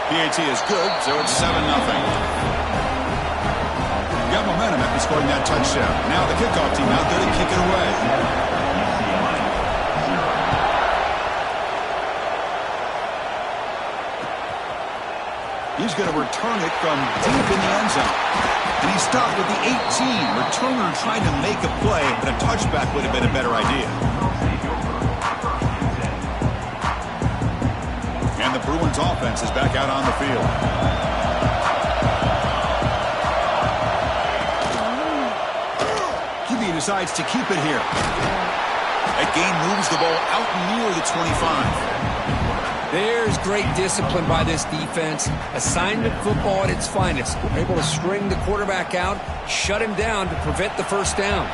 PAT is good, so it's 7-0. Got momentum after scoring that touchdown. Now the kickoff team out there to kick it away. He's going to return it from deep in the end zone. And he stopped with the 18. Returner trying to make a play, but a touchback would have been a better idea. And the Bruins offense is back out on the field. QB decides to keep it here. That gain moves the ball out near the 25. There's great discipline by this defense. Assignment football at its finest. We're able to string the quarterback out, shut him down to prevent the first down.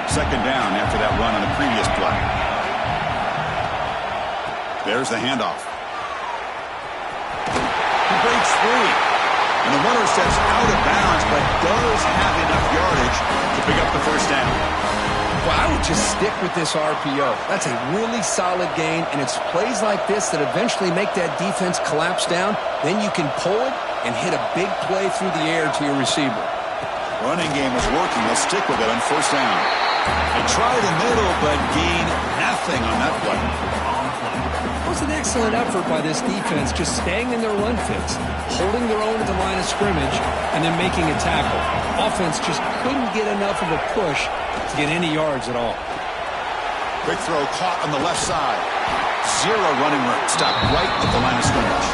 Second down after that run on the previous play. There's the handoff. He breaks free. And the runner steps out of bounds, but does have enough yardage to pick up the first down. Well, I would just stick with this RPO. That's a really solid gain, and it's plays like this that eventually make that defense collapse down. Then you can pull it and hit a big play through the air to your receiver. Running game is working. They'll stick with it on first down. They try the middle, but gain nothing on that play. It was an excellent effort by this defense, just staying in their run fits, holding their own at the line of scrimmage, and then making a tackle. Offense just couldn't get enough of a push to get any yards at all. Quick throw caught on the left side. Zero running room. Stopped right at the line of scrimmage.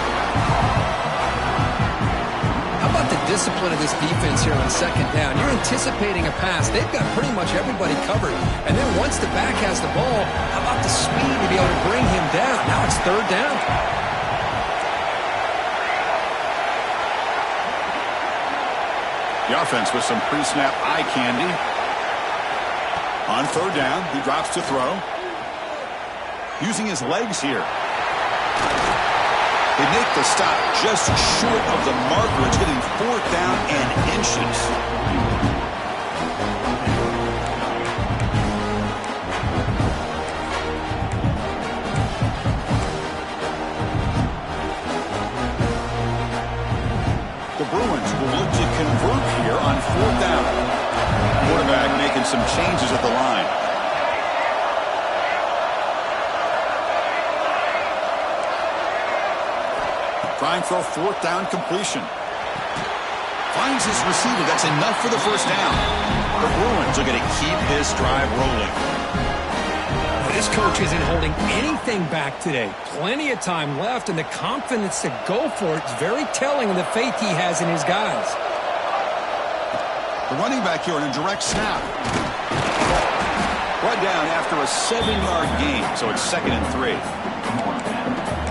How about the discipline of this defense here on second down? You're anticipating a pass. They've got pretty much everybody covered. And then once the back has the ball, how about the speed to be able to bring him down? Now it's third down. The offense with some pre-snap eye candy. On third down, he drops to throw. Using his legs here. They make the stop just short of the marker. It's getting fourth down and inches. The Bruins will look to convert here on fourth down. Quarterback making some changes at the line. Trying for a fourth down completion. Finds his receiver. That's enough for the first down. The Bruins are going to keep this drive rolling. This coach isn't holding anything back today. Plenty of time left, and the confidence to go for it is very telling of the faith he has in his guys. The running back here in a direct snap. Brought down after a 7-yard gain, so it's 2nd and 3.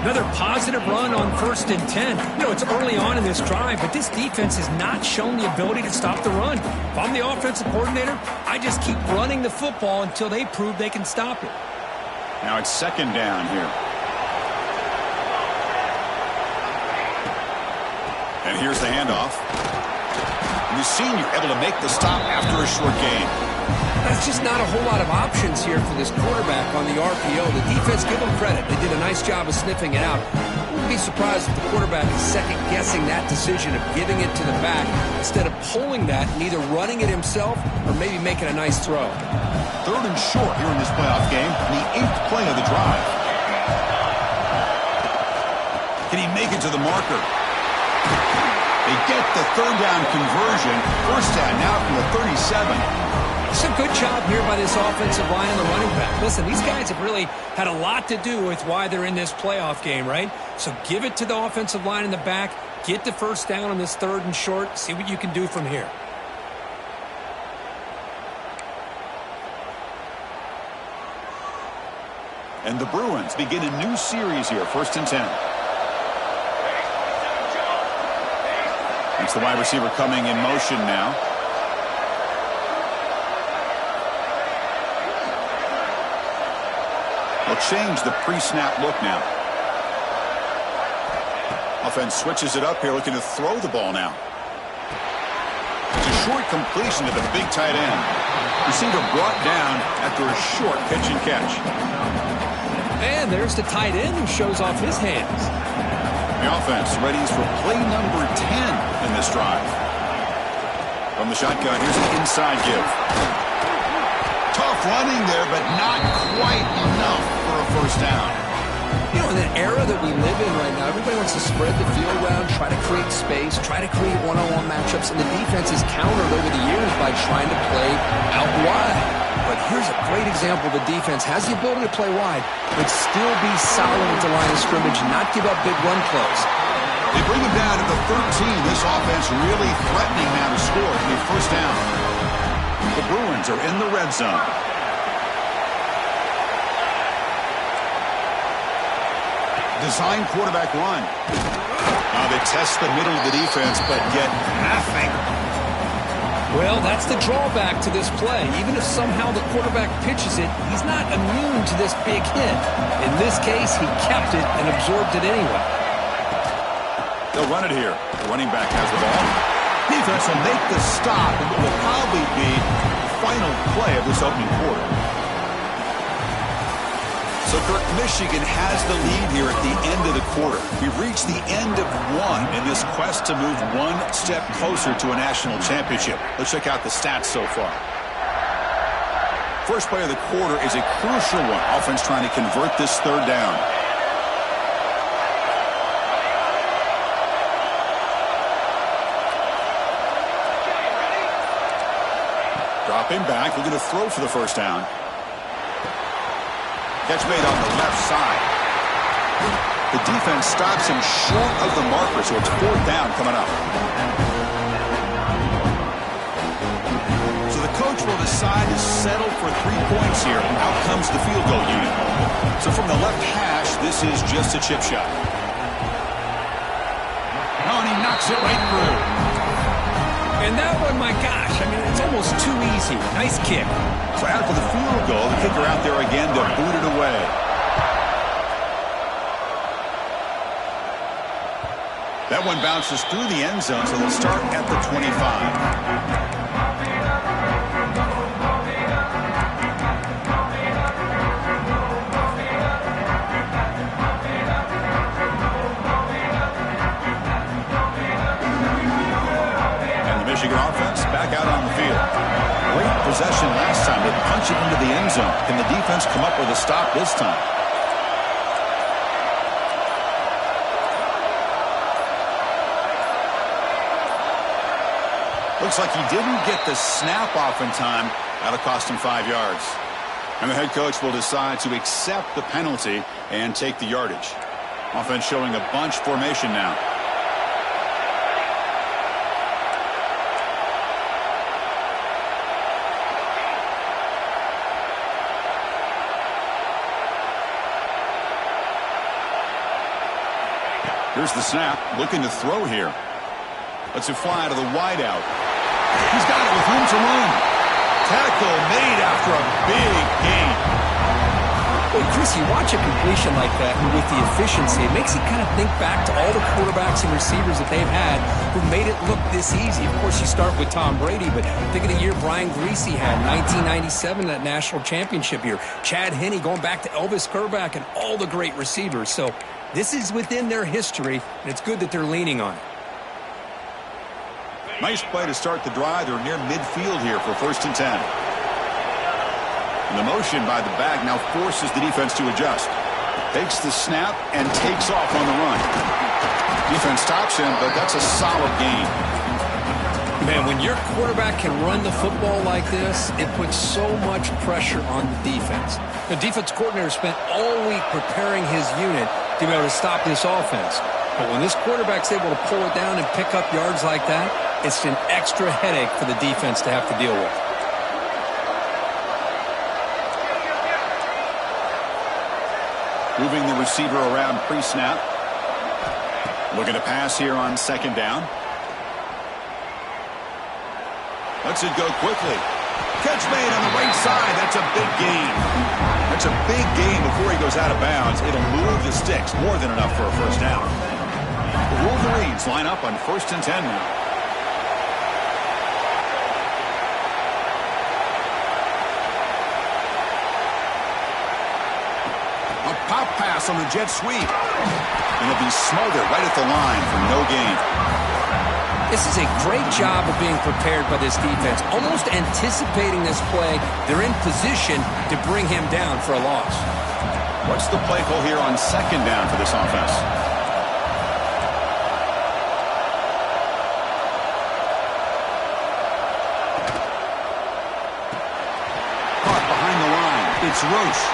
Another positive run on 1st and 10. You know, it's early on in this drive, but this defense has not shown the ability to stop the run. If I'm the offensive coordinator, I just keep running the football until they prove they can stop it. Now it's 2nd down here. And here's the handoff. And the senior able to make the stop after a short gain. That's just not a whole lot of options here for this quarterback on the RPO. The defense, give them credit. They did a nice job of sniffing it out. Wouldn't be surprised if the quarterback is second-guessing that decision of giving it to the back instead of pulling that and either running it himself or maybe making a nice throw. 3rd and short here in this playoff game, the 8th play of the drive. Can he make it to the marker? They get the 3rd down conversion. First down now from the 37. It's a good job here by this offensive line and the running back. Listen, these guys have really had a lot to do with why they're in this playoff game, right? So give it to the offensive line in the back. Get the first down on this 3rd and short. See what you can do from here. And the Bruins begin a new series here, 1st and 10. It's the wide receiver coming in motion now. They'll change the pre-snap look now. Offense switches it up here, looking to throw the ball now. It's a short completion to the big tight end. Receiver brought down after a short pitch and catch. And there's the tight end who shows off his hands. The offense readies for play number 10 in this drive. From the shotgun, here's an inside give. Tough running there, but not quite enough for a first down. You know, in the era that we live in right now, everybody wants to spread the field around, try to create space, try to create one-on-one matchups, and the defense has countered over the years by trying to play out wide. But here's a great example. The defense has the ability to play wide, but still be solid at the line of scrimmage, not give up big run plays. They bring him down to the 13. This offense really threatening now to score to be first down. The Bruins are in the red zone. Design quarterback run. Now they test the middle of the defense, but get nothing. Well, that's the drawback to this play. Even if somehow the quarterback pitches it, he's not immune to this big hit. In this case, he kept it and absorbed it anyway. They'll run it here. The running back has the ball. Defense will make the stop, and it will probably be the final play of this opening quarter. So, Kirk, Michigan has the lead here at the end of the quarter. We've reached the end of one in this quest to move one step closer to a national championship. Let's check out the stats so far. First play of the quarter is a crucial one. Offense trying to convert this third down. Dropping back, looking to throw for the first down. Catch made on the left side. The defense stops him short of the marker, so it's fourth down coming up. So the coach will decide to settle for 3 points here. Out comes the field goal unit. So from the left hash, this is just a chip shot. Oh, and he knocks it right through. And that one, my gosh, I mean, it's almost too easy. Nice kick. So after the field goal, the kicker out there again to boot it away. That one bounces through the end zone, so they'll start at the 25. Michigan offense back out on the field. Great possession last time. They punch it into the end zone. Can the defense come up with a stop this time? Looks like he didn't get the snap off in time. That'll cost him 5 yards. And the head coach will decide to accept the penalty and take the yardage. Offense showing a bunch formation now. Here's the snap, looking to throw here. Lets it fly to the wideout. He's got it with room to run. Tackle made after a big gain. Well, Chris, you watch a completion like that, and with the efficiency, it makes you kind of think back to all the quarterbacks and receivers that they've had who made it look this easy. Of course, you start with Tom Brady, but think of the year Brian Griese had, 1997, that national championship year. Chad Henne going back to Elvis Kerback and all the great receivers. So this is within their history, and it's good that they're leaning on it. Nice play to start the drive. They're near midfield here for 1st and 10. And the motion by the back now forces the defense to adjust. Takes the snap and takes off on the run. Defense stops him, but that's a solid gain. Man, when your quarterback can run the football like this, it puts so much pressure on the defense. The defense coordinator spent all week preparing his unit to be able to stop this offense. But when this quarterback's able to pull it down and pick up yards like that, it's an extra headache for the defense to have to deal with. Moving the receiver around pre-snap. Looking to pass here on 2nd down. Lets it go quickly. Catch made on the right side. That's a big gain. That's a big gain before he goes out of bounds. It'll move the sticks. More than enough for a first down. The Wolverines line up on 1st and 10 now. A pop pass on the jet sweep. And it'll be smothered right at the line for no gain. This is a great job of being prepared by this defense. Almost anticipating this play, they're in position to bring him down for a loss. What's the play call here on second down for this offense? Caught behind the line. It's Roche.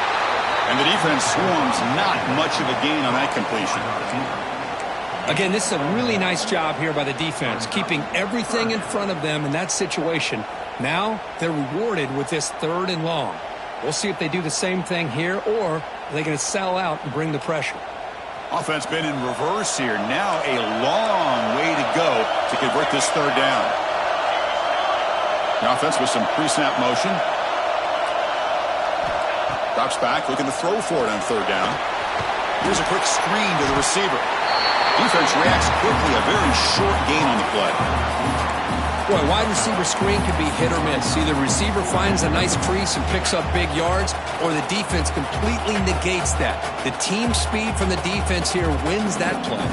And the defense swarms, not much of a gain on that completion. Again, this is a really nice job here by the defense, keeping everything in front of them in that situation. Now they're rewarded with this 3rd and long. We'll see if they do the same thing here, or are they going to sell out and bring the pressure? Offense been in reverse here. Now a long way to go to convert this 3rd down. The offense with some pre-snap motion. Drops back, looking to throw for it on 3rd down. Here's a quick screen to the receiver. Defense reacts quickly, a very short gain on the play. Boy, wide receiver screen could be hit or miss. Either receiver finds a nice crease and picks up big yards, or the defense completely negates that. The team speed from the defense here wins that play.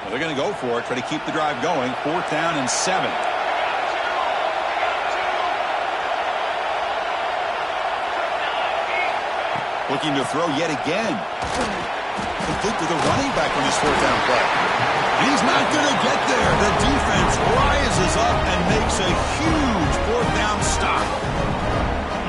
Well, they're going to go for it, try to keep the drive going. 4th down and 7. Looking to throw yet again. Complete to the running back on this 4th down play. He's not going to get there. The defense rises up and makes a huge 4th down stop.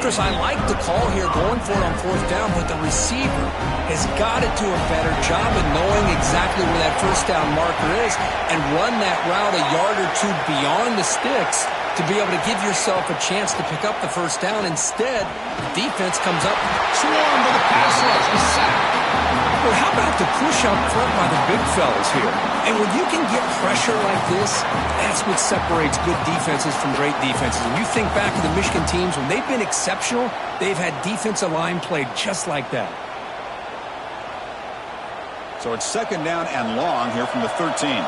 Chris, I like the call here going for it on 4th down, but the receiver has got to do a better job of knowing exactly where that 1st down marker is and run that route a yard or two beyond the sticks to be able to give yourself a chance to pick up the 1st down. Instead, the defense comes up, swarm to the pass rush, the sack. Well, how about the push up front by the big fellas here? And when you can get pressure like this, that's what separates good defenses from great defenses. And you think back to the Michigan teams, when they've been exceptional, they've had defensive line play just like that. So it's 2nd down and long here from the 13.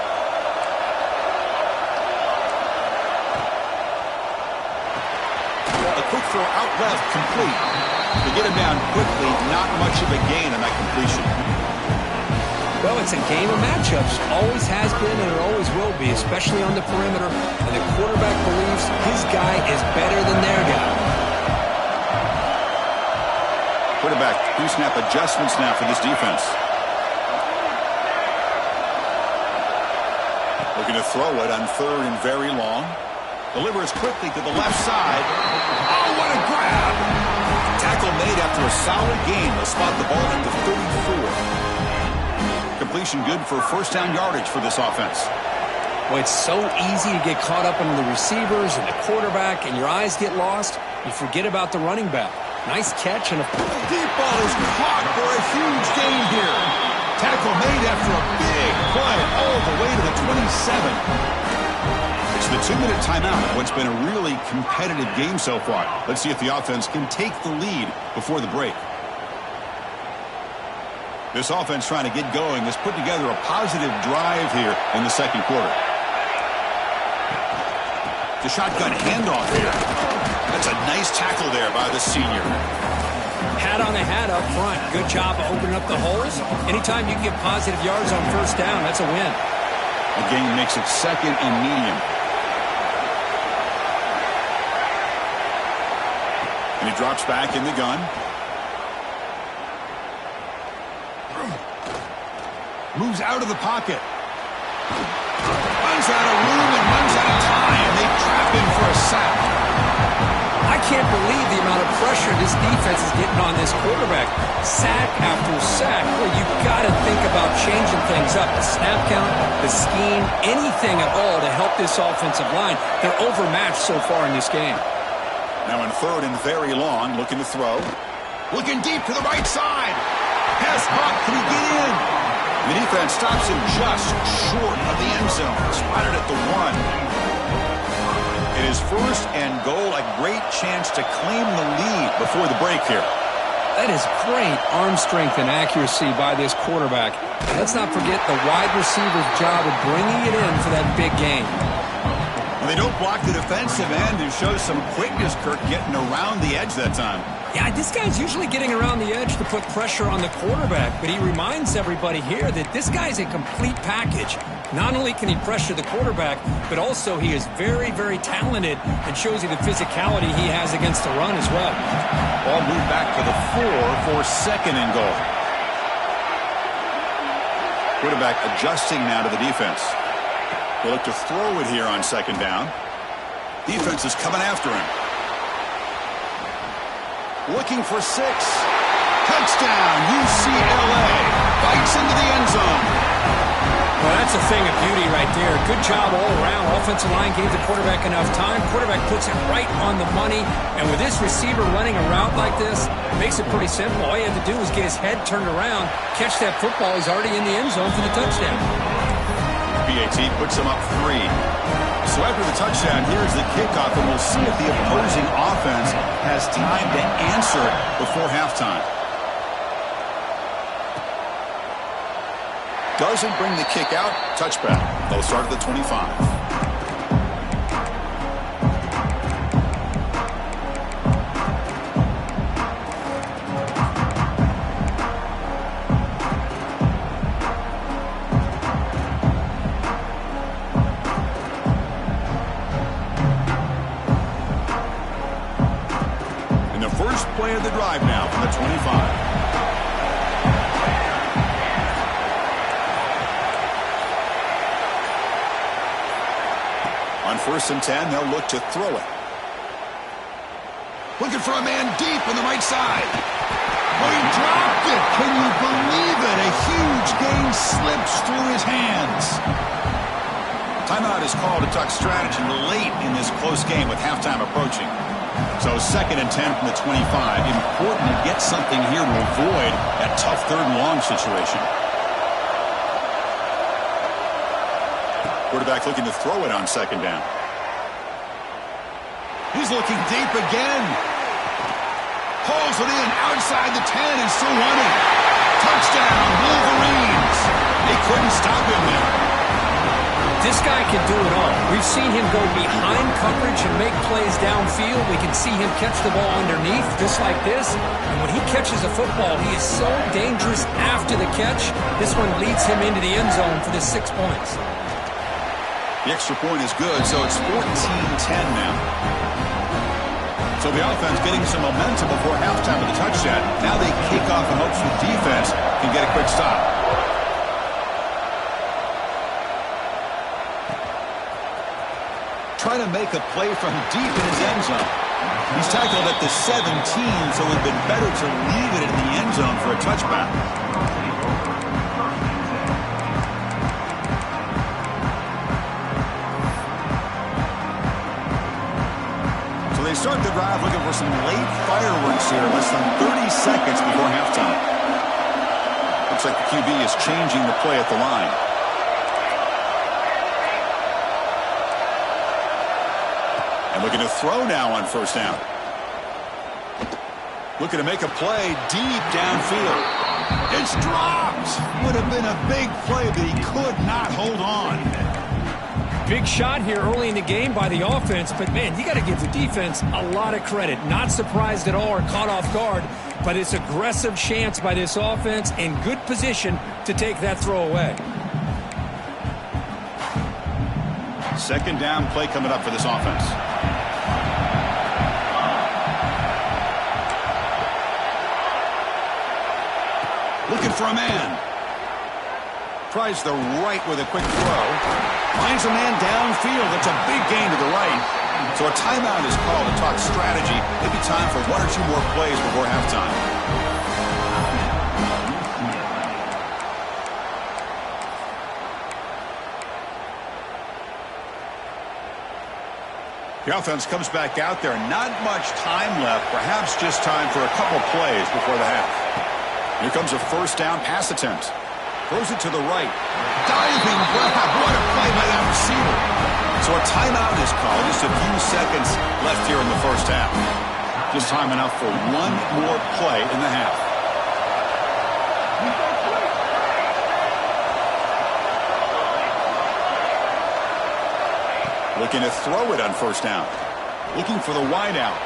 Quick throw out left, complete. To get him down quickly, not much of a gain on that completion. Well, it's a game of matchups. Always has been and it always will be, especially on the perimeter. And the quarterback believes his guy is better than their guy. Quarterback pre-snap adjustments now for this defense. Looking to throw it on 3rd and very long. Delivers quickly to the left side. Oh, what a grab! Tackle made after a solid gain. They'll spot the ball at the 34. Completion good for 1st down yardage for this offense. Well, it's so easy to get caught up in the receivers and the quarterback, and your eyes get lost. You forget about the running back. Nice catch and a deep ball is caught for a huge gain here. Tackle made after a big play all the way to the 27. It's the 2-minute timeout of what's been a really competitive game so far. Let's see if the offense can take the lead before the break. This offense trying to get going has put together a positive drive here in the 2nd quarter. The shotgun handoff here. That's a nice tackle there by the senior. Hat on the hat up front. Good job of opening up the holes. Anytime you can get positive yards on 1st down, that's a win. The game makes it 2nd and medium. And he drops back in the gun. Moves out of the pocket. Runs out of room and runs out of time. They trap him for a sack. I can't believe the amount of pressure this defense is getting on this quarterback. Sack after sack. Well, you've got to think about changing things up. The snap count, the scheme, anything at all to help this offensive line. They're overmatched so far in this game. Now in 3rd and very long, looking to throw. Looking deep to the right side. Pass caught. Can he get in? The defense stops him just short of the end zone. Spotted at the 1. It is 1st and goal. A great chance to claim the lead before the break here. That is great arm strength and accuracy by this quarterback. Let's not forget the wide receiver's job of bringing it in for that big game. They don't block the defensive end and show some quickness, Kirk, getting around the edge that time. Yeah, this guy's usually getting around the edge to put pressure on the quarterback, but he reminds everybody here that this guy's a complete package. Not only can he pressure the quarterback, but also he is very, very talented and shows you the physicality he has against the run as well. Ball moved back to the 4 for second and goal. Quarterback adjusting now to the defense. We'll look to throw it here on second down. Defense is coming after him. Looking for 6. Touchdown, UCLA. Bites into the end zone. Well, that's a thing of beauty right there. Good job all around. Offensive line gave the quarterback enough time. Quarterback puts it right on the money. And with this receiver running a route like this, it makes it pretty simple. All you have to do is get his head turned around, catch that football. He's already in the end zone for the touchdown. PAT puts him up 3. So after the touchdown, here's the kickoff, and we'll see if the opposing offense has time to answer before halftime. Doesn't bring the kick out. Touchback. They'll start at the 25. Play of the drive now from the 25. On 1st and 10, they'll look to throw it. Looking for a man deep on the right side. Oh, he dropped it. Can you believe it? A huge gain slips through his hands. Timeout is called to talk strategy late in this close game with halftime approaching. So 2nd and 10 from the 25. Important to get something here to avoid that tough 3rd and long situation. Quarterback looking to throw it on 2nd down. He's looking deep again. Pulls it in outside the 10 and still running. Touchdown, Wolverines. They couldn't stop him there. This guy can do it all. We've seen him go behind coverage and make plays downfield. We can see him catch the ball underneath just like this. And when he catches a football, he is so dangerous after the catch. This one leads him into the end zone for the 6 points. The extra point is good, so it's 14-10 now. So the offense getting some momentum before halftime with the touchdown. Now they kick off in hopes the defense can get a quick stop. Trying to make a play from deep in his end zone. He's tackled at the 17, so it would have been better to leave it in the end zone for a touchback. So they start the drive looking for some late fireworks here, less than 30 seconds before halftime. Looks like the QB is changing the play at the line. And looking to throw now on 1st down. Looking to make a play deep downfield. It's dropped. Would have been a big play, but he could not hold on. Big shot here early in the game by the offense, but man, you got to give the defense a lot of credit. Not surprised at all or caught off guard, but it's aggressive chance by this offense in good position to take that throw away. 2nd down play coming up for this offense. Looking for a man. Tries the right with a quick throw. Finds a man downfield. That's a big gain to the right. So a timeout is called to talk strategy. Maybe time for 1 or 2 more plays before halftime. The offense comes back out there. Not much time left. Perhaps just time for a couple plays before the half. Here comes a 1st down pass attempt. Throws it to the right. Diving grab. What a play by that receiver. So a timeout is called. Just a few seconds left here in the 1st half. Just time enough for 1 more play in the half. Looking to throw it on first down. Looking for the wide out.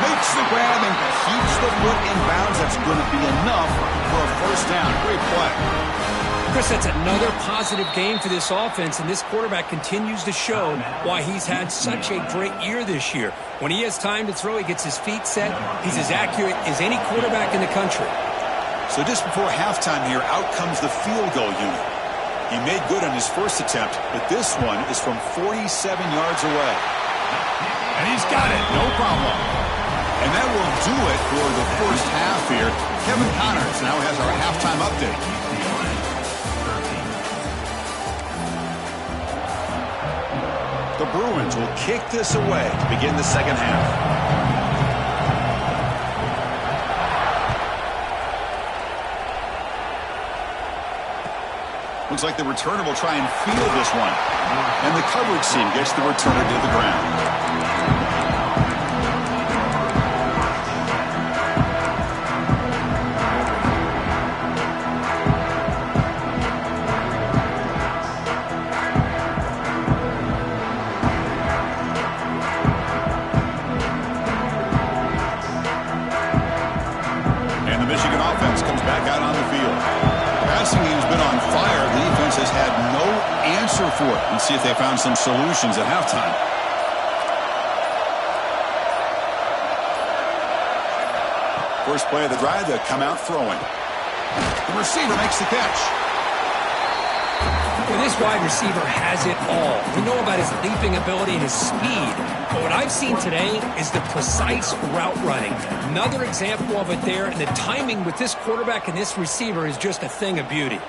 Makes the grab and keeps the foot in bounds. That's going to be enough for a first down. Great play. Chris, that's another positive game for this offense, and this quarterback continues to show why he's had such a great year this year. When he has time to throw, he gets his feet set. He's as accurate as any quarterback in the country. So just before halftime here, out comes the field goal unit. He made good on his first attempt, but this one is from 47 yards away. And he's got it, no problem. And that will do it for the first half here. Kevin Connors now has our halftime update. The Bruins will kick this away to begin the second half. Looks like the returner will try and field this one. And the coverage team gets the returner to the ground. For it and see if they found some solutions at halftime. First play of the drive, they'll come out throwing. The receiver makes the catch. Well, this wide receiver has it all. We know about his leaping ability and his speed. But what I've seen today is the precise route running. Another example of it there, and the timing with this quarterback and this receiver is just a thing of beauty.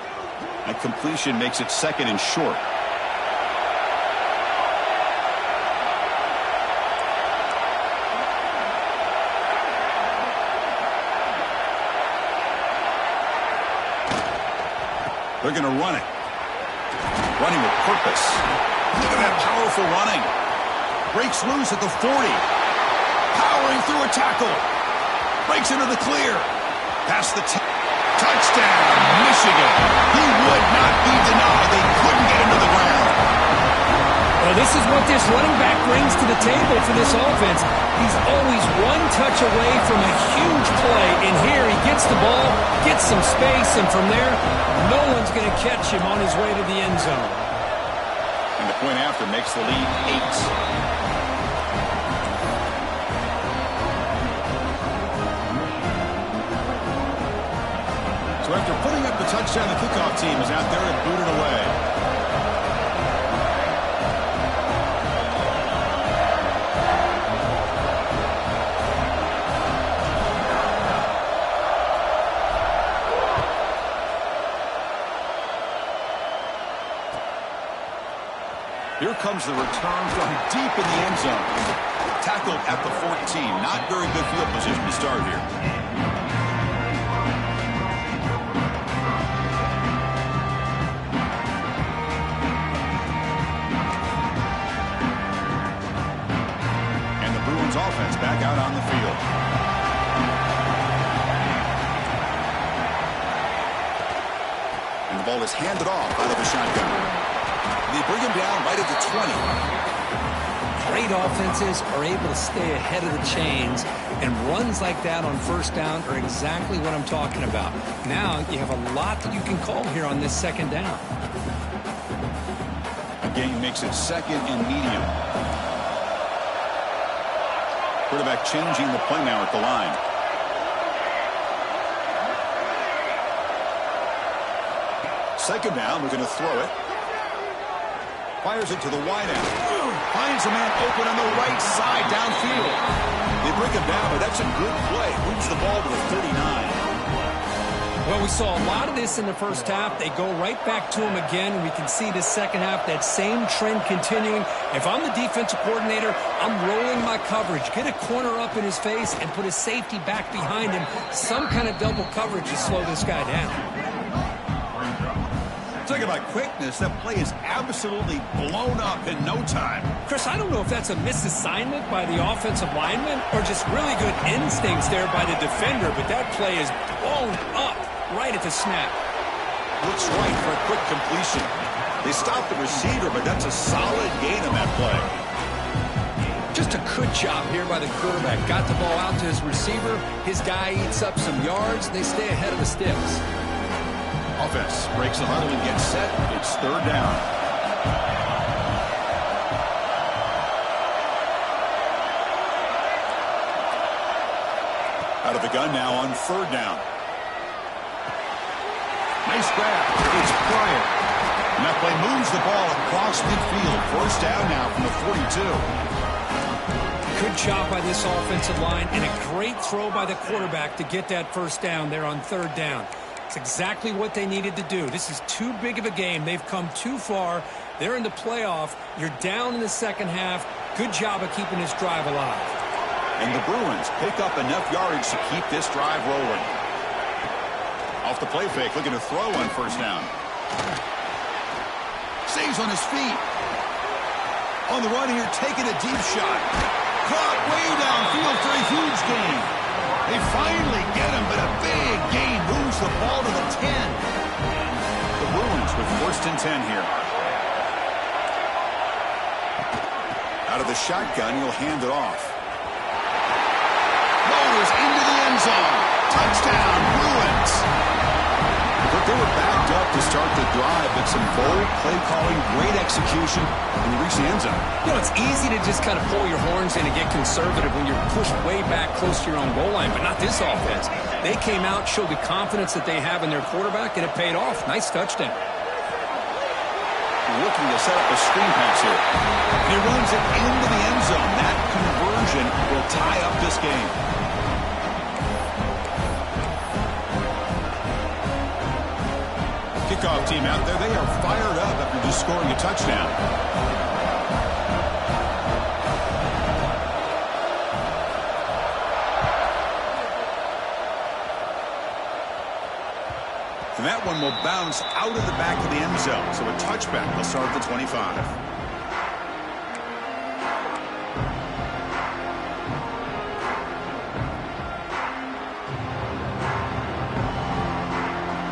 That completion makes it second and short. They're going to run it. Running with purpose. Look at that powerful running. Breaks loose at the 40. Powering through a tackle. Breaks into the clear. Past the touchdown, Michigan. He would not be denied. They couldn't get him to the ground. Well, this is what this running back brings to the table for this offense. He's always one touch away from a huge play. And here he gets the ball, gets some space, and from there, no one's going to catch him on his way to the end zone. And the point after makes the lead 8. So after putting up the touchdown, the kickoff team is out there and booted away. Here comes the return from deep in the end zone. Tackled at the 14. Not very good field position to start here. And the Bruins offense back out on the field. And the ball is handed off out of the shotgun. They bring him down right at the 20. Great offenses are able to stay ahead of the chains, and runs like that on first down are exactly what I'm talking about. Now you have a lot that you can call here on this second down. Again, makes it second and medium. Quarterback changing the play now at the line. Second down, we're going to throw it. Fires it to the wide end. Finds a man open on the right side downfield. They bring him down, but that's a good play. Moves the ball to the 39. Well, we saw a lot of this in the first half. They go right back to him again. We can see the second half, that same trend continuing. If I'm the defensive coordinator, I'm rolling my coverage. Get a corner up in his face and put a safety back behind him. Some kind of double coverage to slow this guy down. Talking about quickness, that play is absolutely blown up in no time. Chris, I don't know if that's a misassignment by the offensive lineman or just really good instincts there by the defender, but that play is blown up right at the snap. Looks right for a quick completion. They stopped the receiver, but that's a solid gain on that play. Just a good job here by the quarterback. Got the ball out to his receiver. His guy eats up some yards. They stay ahead of the sticks. Offense breaks the huddle and gets set. It's third down. Out of the gun now on third down. Nice grab. It's Bryant. And that play moves the ball across midfield. First down now from the 42. Good job by this offensive line and a great throw by the quarterback to get that first down there on third down. It's exactly what they needed to do. This is too big of a game. They've come too far. They're in the playoff. You're down in the second half. Good job of keeping this drive alive. And the Bruins pick up enough yardage to keep this drive rolling. Off the play fake, looking to throw on first down. Stays on his feet. On the run here, taking a deep shot. Caught way downfield for a huge gain. They finally get him, but a big gain moves the ball to the 10. The Bruins with first and 10 here. Out of the shotgun, he'll hand it off. Motors into the end zone. Touchdown, Bruins. But they were backed up to start the drive, but some bold play calling, great execution, and you reach the end zone. You know, it's easy to just kind of pull your horns in and get conservative when you're pushed way back close to your own goal line, but not this offense. They came out, showed the confidence that they have in their quarterback, and it paid off. Nice touchdown. Looking to set up a screen pass here. He runs it into the end zone. That conversion will tie up this game. Kickoff team out there. They are fired up after just scoring a touchdown. And that one will bounce out of the back of the end zone. So a touchback will start at the 25.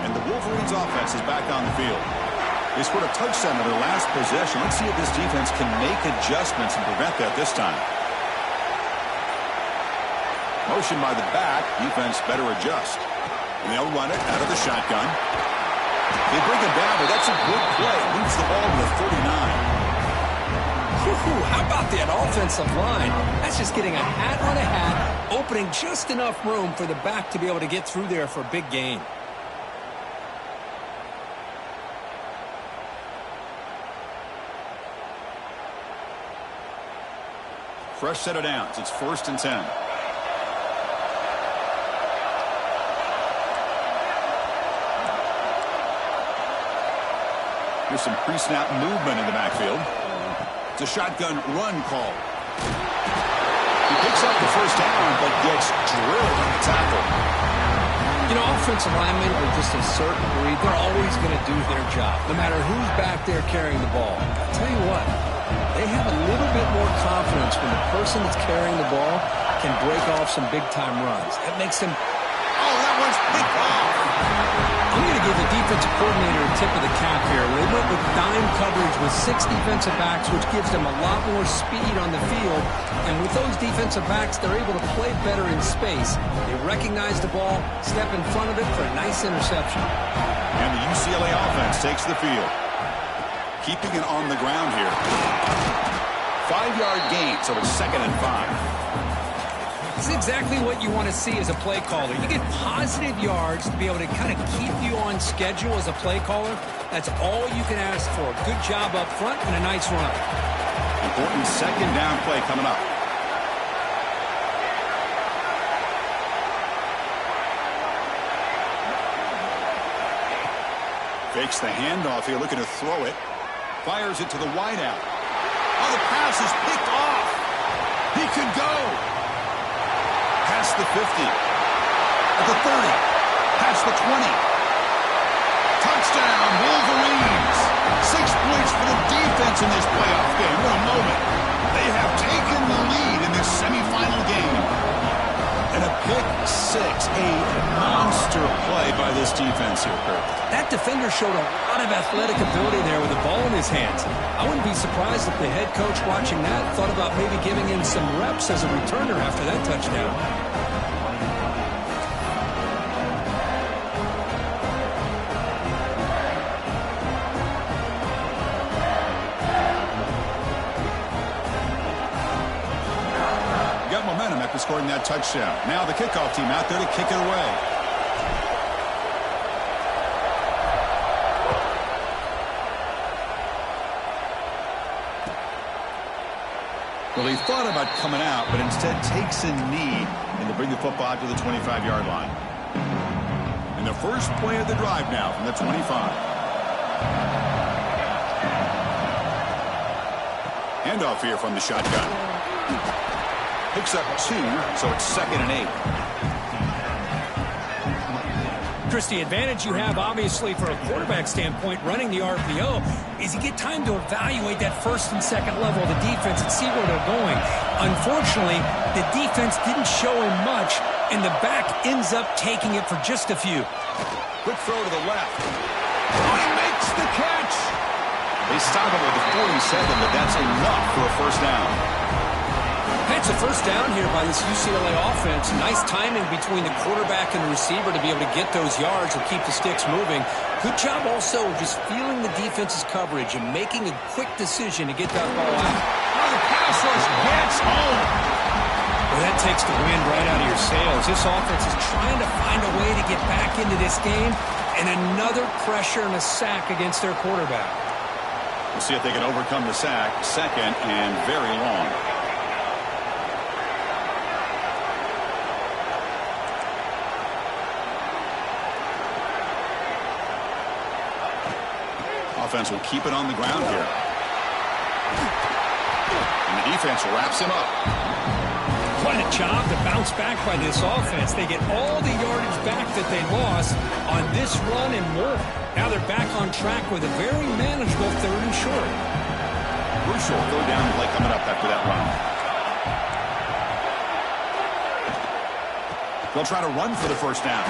And the Wolverines offense is back on the field. They scored a touchdown in their last possession. Let's see if this defense can make adjustments and prevent that this time. Motion by the back. Defense better adjust. And they'll run it out of the shotgun. They bring it down, but that's a good play. Moves the ball to the 39. How about that offensive line? That's just getting a hat on a hat, opening just enough room for the back to be able to get through there for a big gain. Fresh set of downs. It's first and 10. Here's some pre-snap movement in the backfield. It's a shotgun run call. He picks up the first down, but gets drilled on the tackle. You know, offensive linemen are just a certain breed. They're always going to do their job, no matter who's back there carrying the ball. I'll tell you what, they have a little bit more confidence when the person that's carrying the ball can break off some big-time runs. That makes them... Oh, that one's picked off. I'm going to give the defensive coordinator a tip of the cap here. They went with dime coverage with 6 defensive backs, which gives them a lot more speed on the field. And with those defensive backs, they're able to play better in space. They recognize the ball, step in front of it for a nice interception. And the UCLA offense takes the field. Keeping it on the ground here. 5-yard gain, so it's 2nd and 5. This is exactly what you want to see as a play caller. You get positive yards to be able to kind of keep you on schedule as a play caller. That's all you can ask for. Good job up front and a nice run. Important second down play coming up. Fakes the handoff here, looking to throw it. Fires it to the wideout. Oh, the pass is picked off. He could go. Past the 50. At the 30. Past the 20. Touchdown, Wolverines. 6 points for the defense in this playoff game. What a moment. They have taken the lead in this semifinal game. And a pick six, a monster play by this defense here, Kurt. That defender showed a lot of athletic ability there with the ball in his hands. I wouldn't be surprised if the head coach watching that thought about maybe giving him some reps as a returner after that touchdown. Got momentum after scoring that touchdown. Now the kickoff team out there to kick it away. Well, he thought about coming out, but instead takes a knee and to bring the football out to the 25-yard line. And the first play of the drive now from the 25. Handoff here from the shotgun. Picks up 2, so it's 2nd and 8. Chris, the advantage you have, obviously, for a quarterback standpoint, running the RPO, is you get time to evaluate that first and second level of the defense and see where they're going. Unfortunately, the defense didn't show him much, and the back ends up taking it for just a few. Quick throw to the left. Oh, he makes the catch. They stop him with the 47, but that's enough for a first down. It's a first down here by this UCLA offense. Nice timing between the quarterback and the receiver to be able to get those yards and keep the sticks moving. Good job also just feeling the defense's coverage and making a quick decision to get that ball out. Oh, the pass rush gets home. Well, that takes the wind right out of your sails. This offense is trying to find a way to get back into this game, and another pressure and a sack against their quarterback. We'll see if they can overcome the sack. 2nd and very long. Offense will keep it on the ground here. And the defense wraps him up. What a job to bounce back by this offense. They get all the yardage back that they lost on this run and more. Now they're back on track with a very manageable 3rd and short. Crucial third down play coming up after that run. They'll try to run for the first down.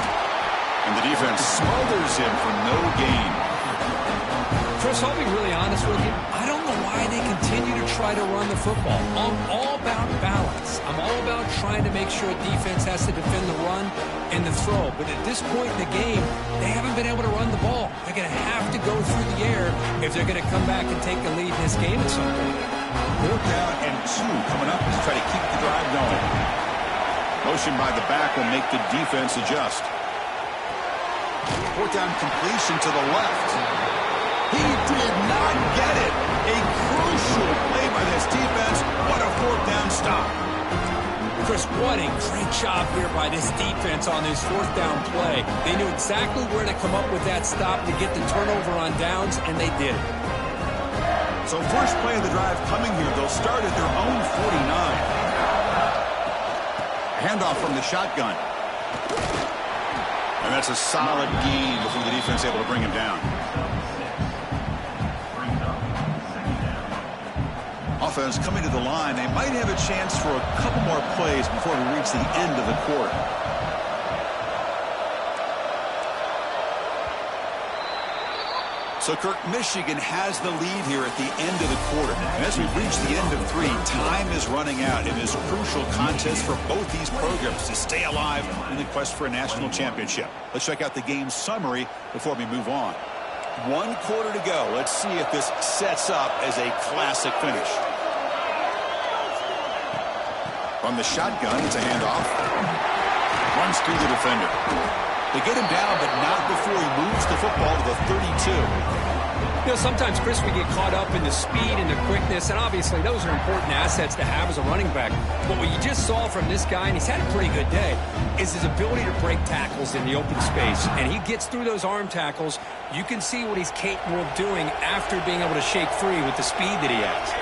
And the defense smothers him for no gain. Chris, I'll be really honest with you. I don't know why they continue to try to run the football. I'm all about balance. I'm all about trying to make sure defense has to defend the run and the throw. But at this point in the game, they haven't been able to run the ball. They're going to have to go through the air if they're going to come back and take the lead in this game at some point. 4th down and 2 coming up to try to keep the drive going. Motion by the back will make the defense adjust. 4th down completion to the left. He did not get it. A crucial play by this defense. What a 4th down stop. Chris, what a great job here by this defense on this 4th down play. They knew exactly where to come up with that stop to get the turnover on downs, and they did it. So first play of the drive coming here. They'll start at their own 49. Handoff from the shotgun. And that's a solid gain before the defense able to bring him down. Offense coming to the line. They might have a chance for a couple more plays before we reach the end of the quarter. So, Kirk, Michigan has the lead here at the end of the quarter. And as we reach the end of 3, time is running out in this crucial contest for both these programs to stay alive in the quest for a national championship. Let's check out the game summary before we move on. 1 quarter to go. Let's see if this sets up as a classic finish. From the shotgun, it's a handoff. Runs through the defender. They get him down, but not before he moves the football to the 32. You know, sometimes, Chris, we get caught up in the speed and the quickness, and obviously those are important assets to have as a running back. But what you just saw from this guy, and he's had a pretty good day, is his ability to break tackles in the open space. And he gets through those arm tackles. You can see what he's capable of doing after being able to shake free with the speed that he has.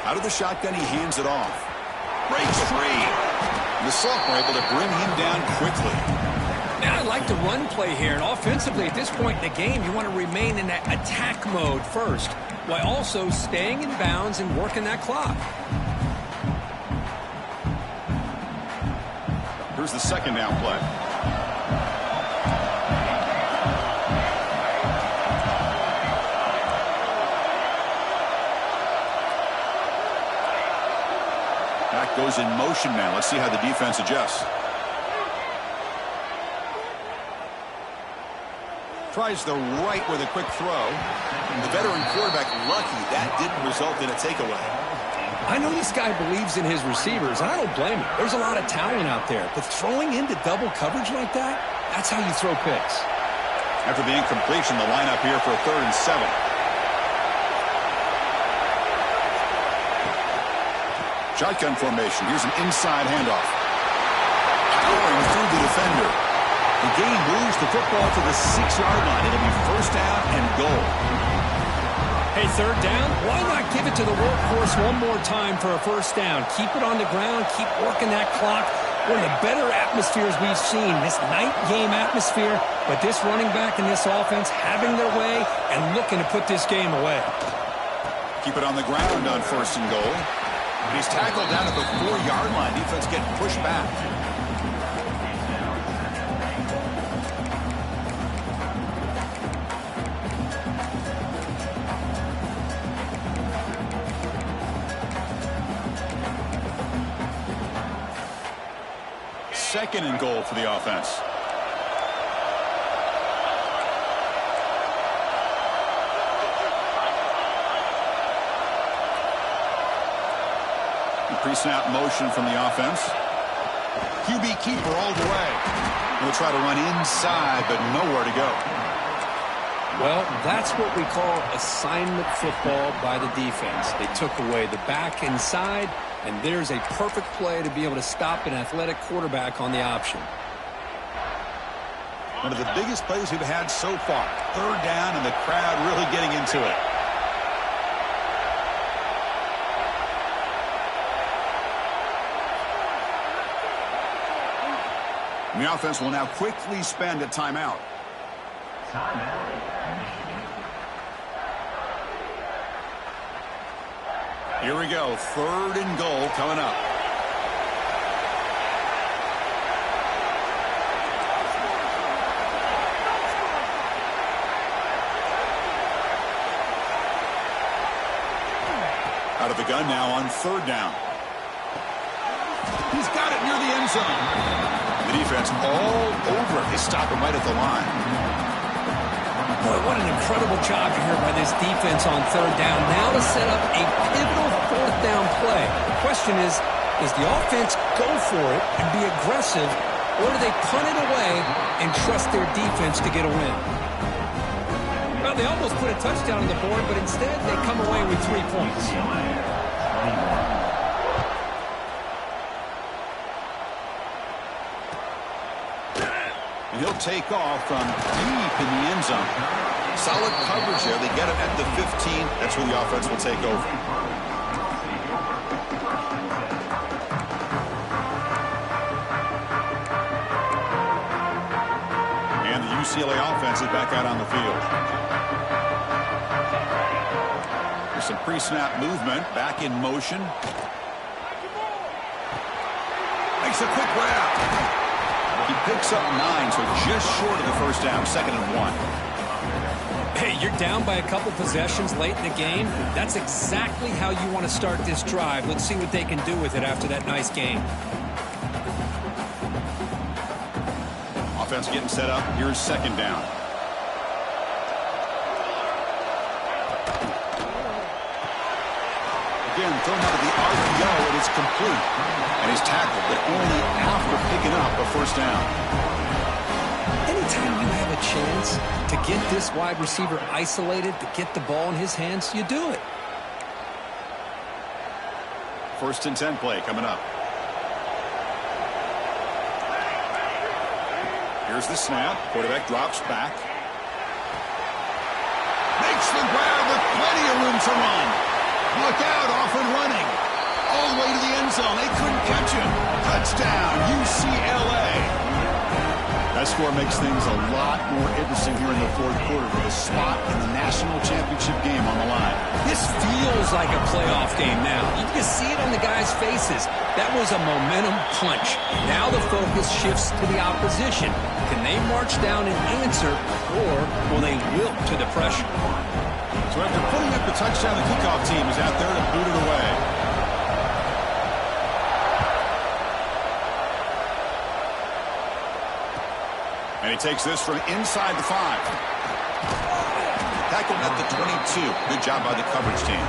Out of the shotgun, he hands it off. Breaks free. The sophomore able to bring him down quickly. Man, I like the run play here. And offensively, at this point in the game, you want to remain in that attack mode first, while also staying in bounds and working that clock. Here's the second down play. Back goes in motion now. Let's see how the defense adjusts. Tries the right with a quick throw. The veteran quarterback lucky that didn't result in a takeaway. I know this guy believes in his receivers, and I don't blame him. There's a lot of talent out there, but throwing into double coverage like that, that's how you throw picks. After the incompletion, the lineup here for a 3rd and 7. Shotgun formation. Here's an inside handoff. Powering through the defender. The game moves the football to the 6-yard line. It'll be 1st down and goal. Hey, 3rd down, why not give it to the workhorse one more time for a 1st down? Keep it on the ground, keep working that clock. One of the better atmospheres we've seen, this night game atmosphere, but this running back and this offense having their way and looking to put this game away. Keep it on the ground on 1st and goal. He's tackled down at the 4-yard line. Defense getting pushed back. Second and goal for the offense. Pre-snap motion from the offense. QB keeper all the way. He'll try to run inside, but nowhere to go. Well, that's what we call assignment football by the defense. They took away the back inside, and there's a perfect play to be able to stop an athletic quarterback on the option. One of the biggest plays we've had so far. 3rd down, and the crowd really getting into it. And the offense will now quickly spend a timeout. Here we go. 3rd and goal coming up. Out of the gun now on 3rd down. He's got it near the end zone. The defense all over it. They stop him right at the line. Boy, what an incredible job here by this defense on 3rd down. Now to set up a pivotal 4th down play. The question is, does the offense go for it and be aggressive, or do they punt it away and trust their defense to get a win? Well, they almost put a touchdown on the board, but instead they come away with 3 points. And he'll take off from deep in the end zone. Solid coverage there. They get him at the 15. That's where the offense will take over. And the UCLA offense is back out on the field. There's some pre-snap movement. Back in motion. Makes a quick grab. He picks up 9, so just short of the 1st down, 2nd and 1. Hey, you're down by a couple possessions late in the game. That's exactly how you want to start this drive. Let's see what they can do with it after that nice game. Offense getting set up. Here's 2nd down. Again, thrown out of the RPO, and it's complete. And he's tackled, but only after picking up a 1st down. Anytime you have a chance to get this wide receiver isolated, to get the ball in his hands, you do it. 1st and 10 play coming up. Here's the snap. Quarterback drops back. Makes the grab with plenty of room to run. Look out, off and running. All the way to the end zone. They couldn't catch him. Touchdown, UCLA. That score makes things a lot more interesting here in the fourth quarter with a spot in the national championship game on the line. This feels like a playoff game now. You can see it on the guys' faces. That was a momentum punch. Now the focus shifts to the opposition. Can they march down and answer, or will they wilt to the pressure? So after putting up the touchdown, the kickoff team is out there to boot it away. And he takes this from inside the 5. Tackled at the 22. Good job by the coverage team.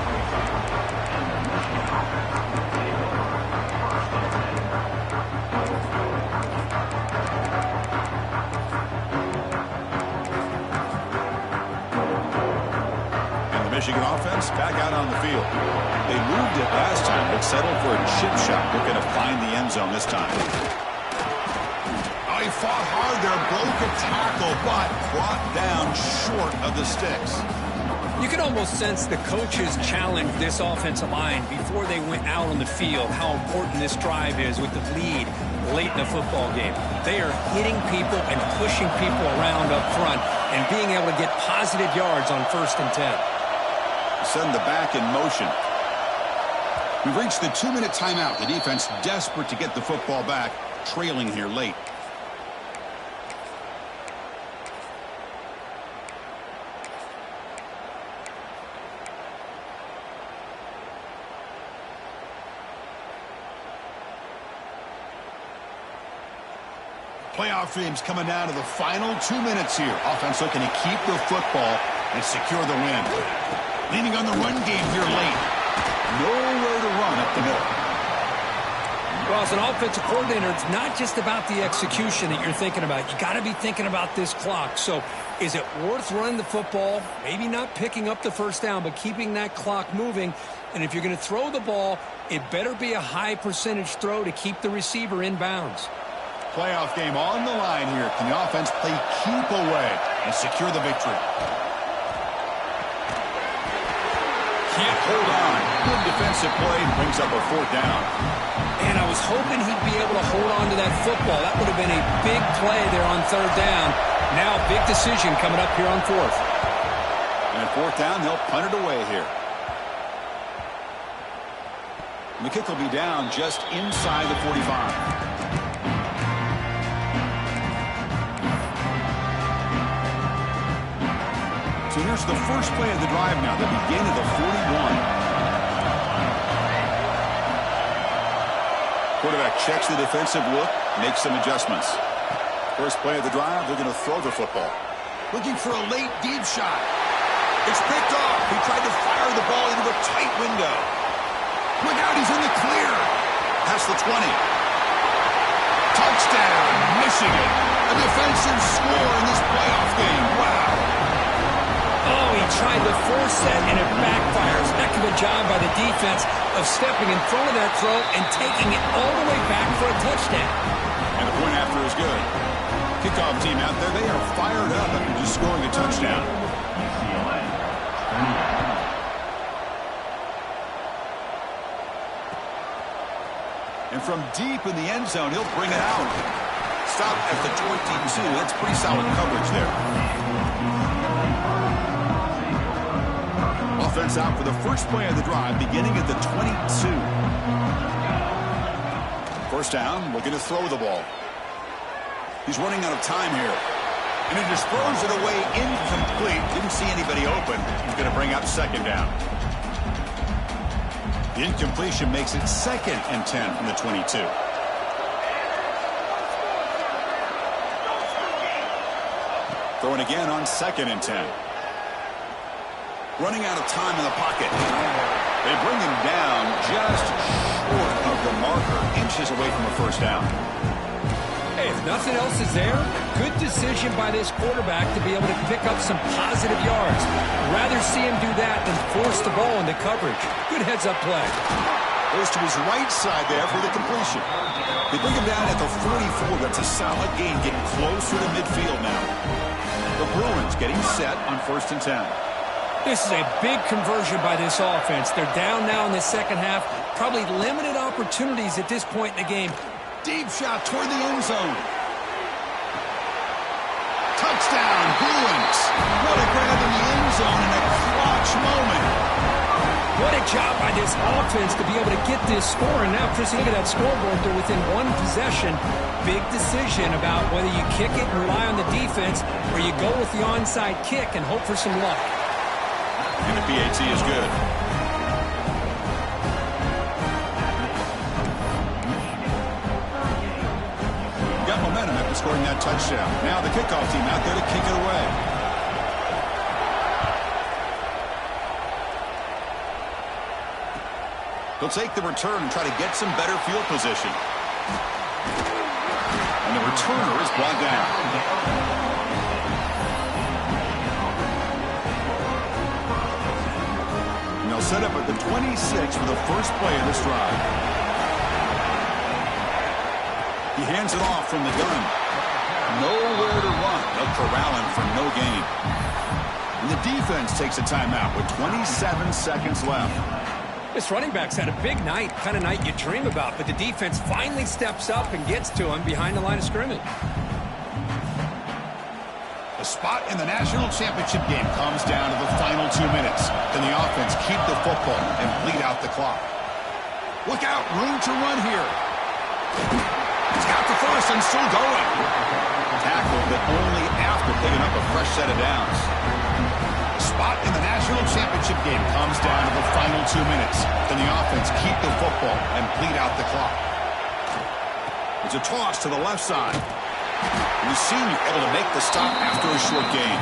And the Michigan offense back out on the field. They moved it last time, but settled for a chip shot. Looking to find the end zone this time. He fought hard there, broke a tackle, but brought down short of the sticks. You can almost sense the coaches challenged this offensive line before they went out on the field, how important this drive is with the lead late in the football game. They are hitting people and pushing people around up front and being able to get positive yards on 1st and 10. Send the back in motion. We've reached the 2-minute timeout. The defense desperate to get the football back, trailing here late. Playoff dreams coming down to the final 2 minutes here. Offense looking to keep the football and secure the win. Leaning on the run game here late. Nowhere to run up the middle. Well, as an offensive coordinator, it's not just about the execution that you're thinking about. You got to be thinking about this clock. So is it worth running the football? Maybe not picking up the first down, but keeping that clock moving. And if you're going to throw the ball, it better be a high percentage throw to keep the receiver in bounds. Playoff game on the line here. Can the offense play keep away and secure the victory? Can't hold on. Good defensive play, brings up a 4th down. And I was hoping he'd be able to hold on to that football. That would have been a big play there on 3rd down. Now big decision coming up here on 4th. And 4th down, they'll punt it away here. And the kick will be down just inside the 45. So here's the first play of the drive now, the beginning of the 41. Quarterback checks the defensive look, makes some adjustments. First play of the drive, they're going to throw the football. Looking for a late deep shot. It's picked off. He tried to fire the ball into a tight window. Look out, he's in the clear. Past the 20. Touchdown, Michigan. A defensive score in this playoff game. Wow. Oh, he tried to force that, and it backfires. Heck of a job by the defense of stepping in front of that throw and taking it all the way back for a touchdown. And the point after is good. Kickoff team out there, they are fired up after just scoring a touchdown. And from deep in the end zone, he'll bring it out. Stop at the 22. That's pretty solid coverage there. Offense out for the first play of the drive, beginning at the 22. First down, looking to throw the ball. He's running out of time here. And he just throws it away incomplete. Didn't see anybody open. He's going to bring up 2nd down. The incompletion makes it 2nd and 10 from the 22. Throwing again on 2nd and 10. Running out of time in the pocket. They bring him down just short of the marker, inches away from a first down. Hey, if nothing else is there, good decision by this quarterback to be able to pick up some positive yards. Rather see him do that than force the ball into coverage. Good heads-up play. Goes to his right side there for the completion. They bring him down at the 44. That's a solid gain, getting closer to midfield now. The Bruins getting set on 1st and 10. This is a big conversion by this offense. They're down now in the second half. Probably limited opportunities at this point in the game. Deep shot toward the end zone. Touchdown, Bruins. What a grab in the end zone in a clutch moment. What a job by this offense to be able to get this score. And now, Chris, look at that scoreboard. They're within one possession. Big decision about whether you kick it and rely on the defense or you go with the onside kick and hope for some luck. And the PAT is good. Got momentum after scoring that touchdown. Now the kickoff team out there to kick it away. They'll take the return and try to get some better field position. And the returner is brought down. And they'll set up at the 26 for the first play of this drive. He hands it off from the gun. Nowhere to run. They'll corral him for no gain. And the defense takes a timeout with 27 seconds left. This running back's had a big night, kind of night you dream about, but the defense finally steps up and gets to him behind the line of scrimmage. The spot in the national championship game comes down to the final 2 minutes. Can the offense keep the football and bleed out the clock? Look out, room to run here. He's got the first and still going. Tackle, but only after picking up a fresh set of downs. Spot in the national championship game comes down to the final 2 minutes. Can the offense keep the football and bleed out the clock? It's a toss to the left side. And the senior able to make the stop after a short gain.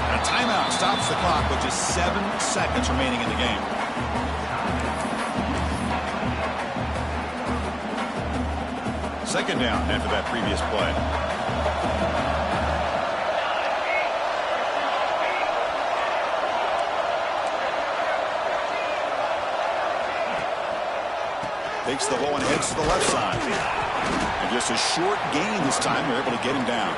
And a timeout stops the clock with just 7 seconds remaining in the game. Second down after that previous play. Takes the ball and heads to the left side. And just a short gain this time, they're able to get him down.